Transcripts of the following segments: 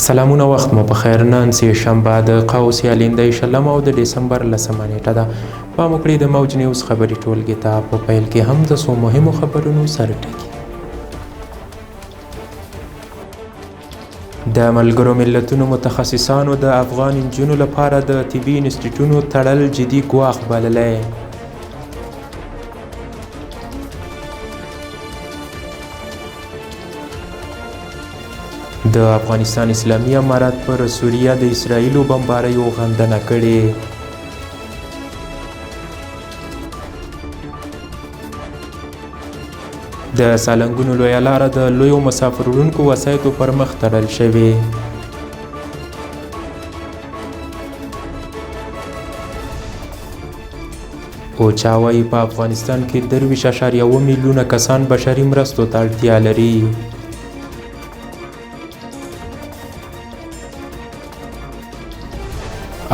سلامونه وخت مو پخیر. نن سه شنبه د قوس یا لیندۍ شلم او د ډسمبر 10مه نیټه ده. پام وکړئ د موج نیوز خبري ټولګې ته. په پیل کې هم د څو مهمو خبرونو سرټکي. د ملګرو ملتونو متخصصانو د افغان نجونو لپاره د طبي انسټیټیوټونو تړل جدي ګواښ بللی. د افغانستان اسلامي امارت پر سوریه د اسرائیلو بمباریو غندنه کړې. د سالنګونو لویه لاره د لویو مسافر وړونکو وسایطو پر مخ تړل شوې. اوچا وایي په افغانستان کې 23.7 میلیونه کسان بشري مرستو ته اړتیا لري.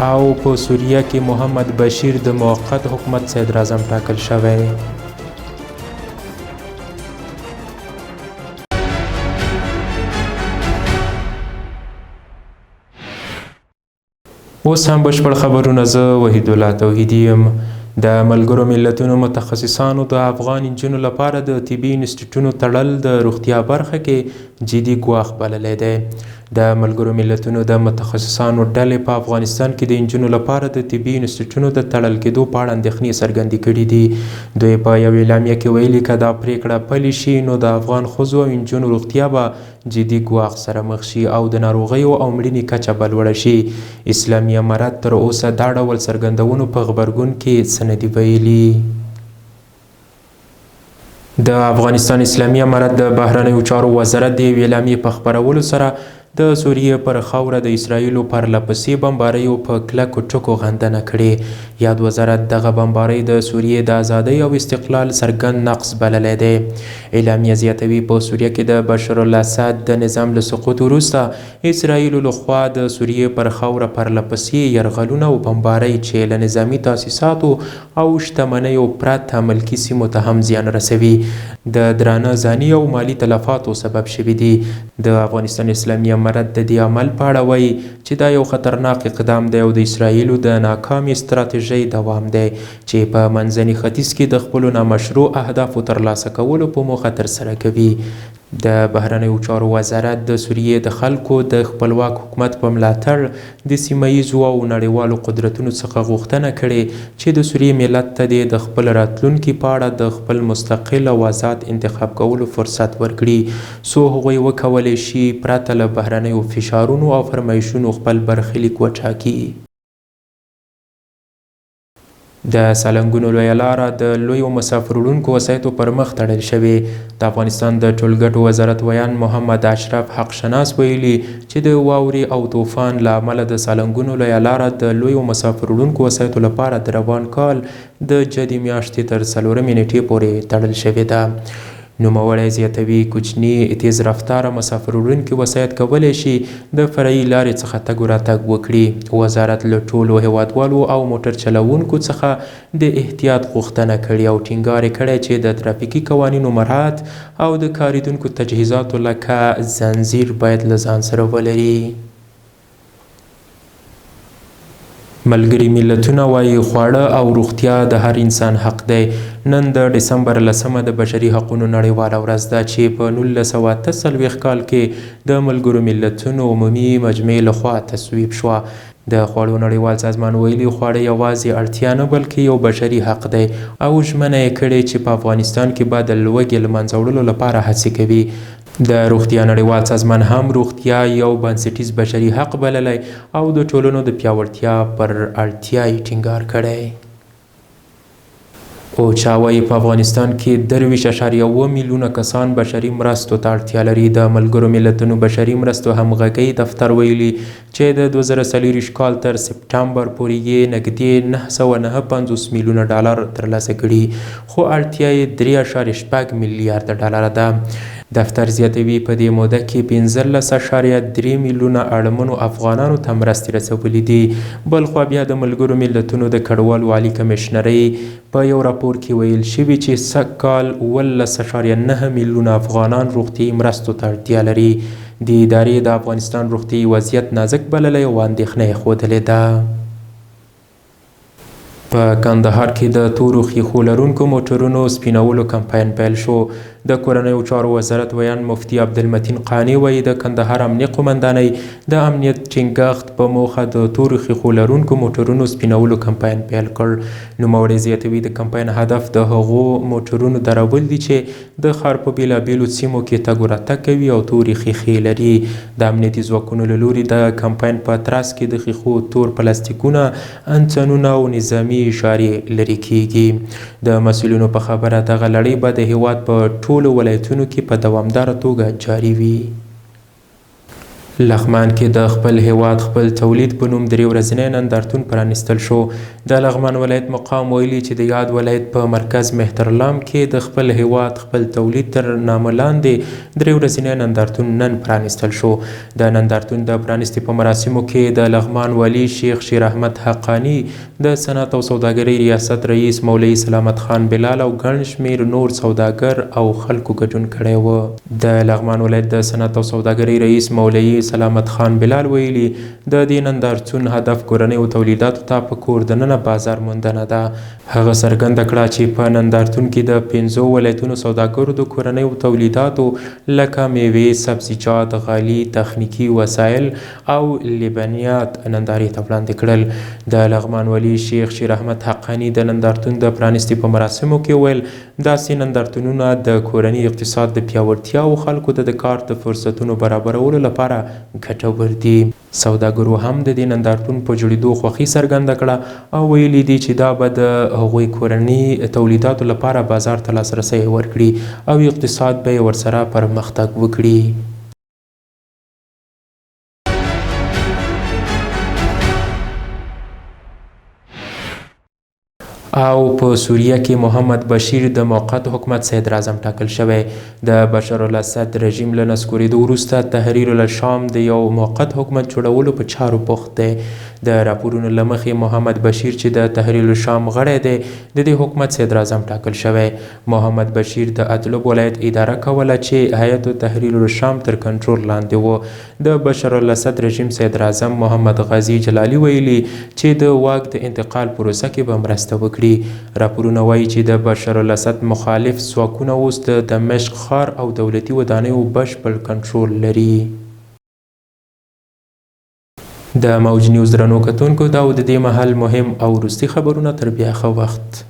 او په سوریه کې محمد بشیر د موقت حکومت صدر اعظم ټاکل شوی. اوس هم بشپړ خبرونه. زه وحید الله توحیدی یم. د ملګرو ملتونو متخصصانو د افغان نجونو لپاره د طبي انسټیټیوټونو تړل د روغتیا برخه کې جدي ګواښ بللی دی. د ملګرو ملتونو د متخصصانو ډلې په افغانستان کې د نجونو لپاره د طبي انسټیټیوټونو د تړل کېدو په اړه اندېښنې څرګندې کړي دي. دوی په یو اعلامیه کې ویلي که دا پریکړه پلي شي نو د افغان ښځو او نجونو روغتیا به جدي ګواښ سره مخ شي او د ناروغیو او مړینې کچه به لوړه شي. اسلامي امارت تر اوسه دا ډول څرګندونو په غبرګون کې څه نه دي ویلي. د افغانستان اسلامي امارت د بهرنیو چارو وزارت د یوې اعلامیې په خپرولو سره د سوریې پر خاوره د اسرائیلو پرله پسې بمباریو په کلکو ټکو غندنه کړې. یاد وزارت دغه بمبارۍ د سوریې د ازادۍ او استقلال څرګند نقض بللی دی. اعلامیه زیاتوي په سوریه کې د بشار الاسد د نظام له سقوط وروسته اسرائیلو لخوا د سوریې پر خاوره پرله پسې یرغلونه او بمبارۍ چې له نظامي تاسیساتو او شتمنیو پرته ملکي سیمو ته هم زیان رسوي د درانه ځاني او مالي تلفاتو سبب شوي دي. د افغانستان اسلامي امارت د دې عمل په اړه وایي چې دا یو خطرناک اقدام دی او د اسرائیلو د ناکامې ستراتیژۍ دوام دی چې په منځني ختیځ کې د خپلو نامشروع اهدافو ترلاسه کولو په موخه ترسره کوي. د بهرنیو چارو وزارت د سوریې د خلکو د خپلواک حکومت په ملاتړ د سیمه ییزو او نړیوالو قدرتونو څخه غوښتنه کړې چې د سوریې ملت ته د خپل راتلونکي په اړه د خپل مستقل او آزاد انتخاب کولو فرصت ورکړي څو هغوی وکولی شي پرته له بهرنیو فشارونو او فرمایشونو خپل برخلیک وټاکي. د سالنګونو لویه لاره د لویو مسافر وړونکو وسایطو پر مخ تړل شوې. د افغانستان د ټولګټو وزارت ویان محمد اشرف حق شناس ویلي چې د واورې او طوفان له امله د سالنګونو لویه لاره د لویو مسافر وړونکو وسایطو لپاره د روان کال د جدي میاشتې تر 4 نیټې پورې تړل شوې ده. نوموړی زیاتوي کوچني تیز رفتاره مسافر وړونکي وسایط کولی شي د فرعي لارې څخه تګ و راتګ وکړي. وزارت له ټولو هیوادوالو او موټر چلوونکو څخه د احتیاط غوښتنه کړې او ټینګار یې کړی چې د ترافیکي قوانینو مراعات او د کاریدونکو تجهیزاتو لکه زنځیر باید له ځان سره ولري. ملګري ملتونه وایي خواړه او روغتیا د هر انسان حق دی. نن د ډسمبر 10مه د بشري حقونو نړیواله ورځ ده چې په 1948 کال کې د ملګرو ملتونو عمومي مجمع لخوا تصویب شوه. د خوړو نړیوال سازمان ویلي خواړه یوازې اړتیا نه بلکې یو بشري حق دی او ژمنه یې کړې چې په افغانستان کې به د لوږې له منځه وړلو لپاره هڅې کوي. د روغتیا نړیوال سازمان هم روغتیا یو بنسټیز بشري حق بللی او د ټولنو د پیاوړتیا پر اړتیا یې ټینګار کړی. اوچا وایي په افغانستان کې 23.7 میلیونه کسان بشري مرستو ته اړتیا لري. د ملګرو ملتونو بشري مرستو همغږۍ دفتر ویلي چې د 2024 کال تر سپټمبر پورې یې نږدې 959 میلیونه ډالر ترلاسه کړي خو اړتیا یې 3.8 میلیارده ډالر ده. دفتر زیاتوي په دې موده کې 15.3 میلیونه اړمنو افغانانو ته مرستې رسولې دي. بلخوا بیا د ملګرو ملتونو د کډوالو عالي کمیشنرۍ په یو راپور کې ویل شوي چې سږ کال 18.9 میلیونه افغانان روغتیایي مرستو ته اړتیا لري د ادارې د افغانستان روغتیايي وضعیت نازک بللی او اندېښنه یې ښودلې ده. په کندهار کې د تورو ښیښو لرونکو موټرونو سپینولو کمپاین پیل شو. د کورنیو چارو وزارت ویان مفتي عبدالمتین قانع وایي د کندهار امنیه قومندانۍ د امنیت ټینګښت په موخه د تورو ښیښو لرونکو موټرونو سپینولو کمپاین پیل کړ. نوموړی زیاتوي د کمپاین هدف د هغو موټرونو درول دي چې د ښار په بېلابېلو سیمو کې تګ راتګ کوي او تورې ښیښې لري. د امنیتي ځواکونو له لوري د کمپاین په ترڅ کې د ښیښو تور پلاستیکونه انتنونه او نظامي اشارې لرې کیږي. د مسؤلینو په خبره دغه لړۍ به د هیواد په ټولو ولایتونو کې په دوامداره توګه جاري وي. لغمان کې د خپل هیواد خپل تولید په نوم درې ورځنی نندارتون پرانیستل شو. د لغمان ولایت مقام ویلي چې د یاد ولایت په مرکز مهترلام کې د خپل هیواد خپل تولید تر نامه لاندې درې ورځنی نندارتون نن پرانیستل شو. د نندارتون د پرانیستي په مراسمو کې د لغمان والي شیخ شیر احمد حقانی، د صنعت او سوداګرۍ ریاست رئیس مولوي سلامت خان بلال او ګڼ شمېر نور سوداګر او خلکو ګډون کړی و. د لغمان ولایت د صنعت او سوداګرۍ رئیس مولوي سلامت خان بلال ویلي د دې نندارتون هدف کورنیو تولیداتو ته په کور دننه بازار موندنه ده. هغه څرګنده کړه چې په نندارتون کې د 5 ولایتونو سوداګرو د کورنیو تولیداتو لکه میوې، سبزیجات، غالۍ، تخنیکي وسایل او لبنیات نندارې ته وړاندې کړل. د لغمان والي شیخ شیر احمد حقانی د نندارتون د پرانیستي په مراسمو کې ویل داسې نندارتونونه د کورني اقتصاد د پیاوړتیا او خلکو ته د کار د فرصتونو برابرولو لپاره ګټور دي. سوداګرو هم د دې نندارتون په جوړېدو خوښي څرګنده کړه او ویلي دي چې دا به د هغوی کورني تولیداتو لپاره بازار ته لاسرسی ورکړي او اقتصاد به یې ورسره پرمختګ وکړي. او په سوریه کې محمد بشیر د موقت حکومت صدر اعظم ټاکل شوی. د بشار الاسد رژیم له نسکورېدو وروسته تحریر الشام د یو موقت حکومت جوړولو په چارو بوخت دی. د راپورونو له مخې محمد بشیر چې د تحریر الشام غړی دی د دې حکومت صدر اعظم ټاکل شوی. محمد بشیر د ادلب ولایت اداره کوله چې هیئت تحریر الشام تر کنټرول لاندې و. د بشار الاسد رژیم صدر اعظم محمد غازي جلالي ویلي چې د واک د انتقال پروسه کې به مرسته وکړي. راپورونه وایي چې د بشار الاسد مخالف ځواکونه اوس د دمشق ښار او دولتي ودانیو بشپړ کنټرول لري. د موج نیوز درنو کتونکو دا و د دې مهال مهم او وروستي خبرونه. تر بیا ښه وخت.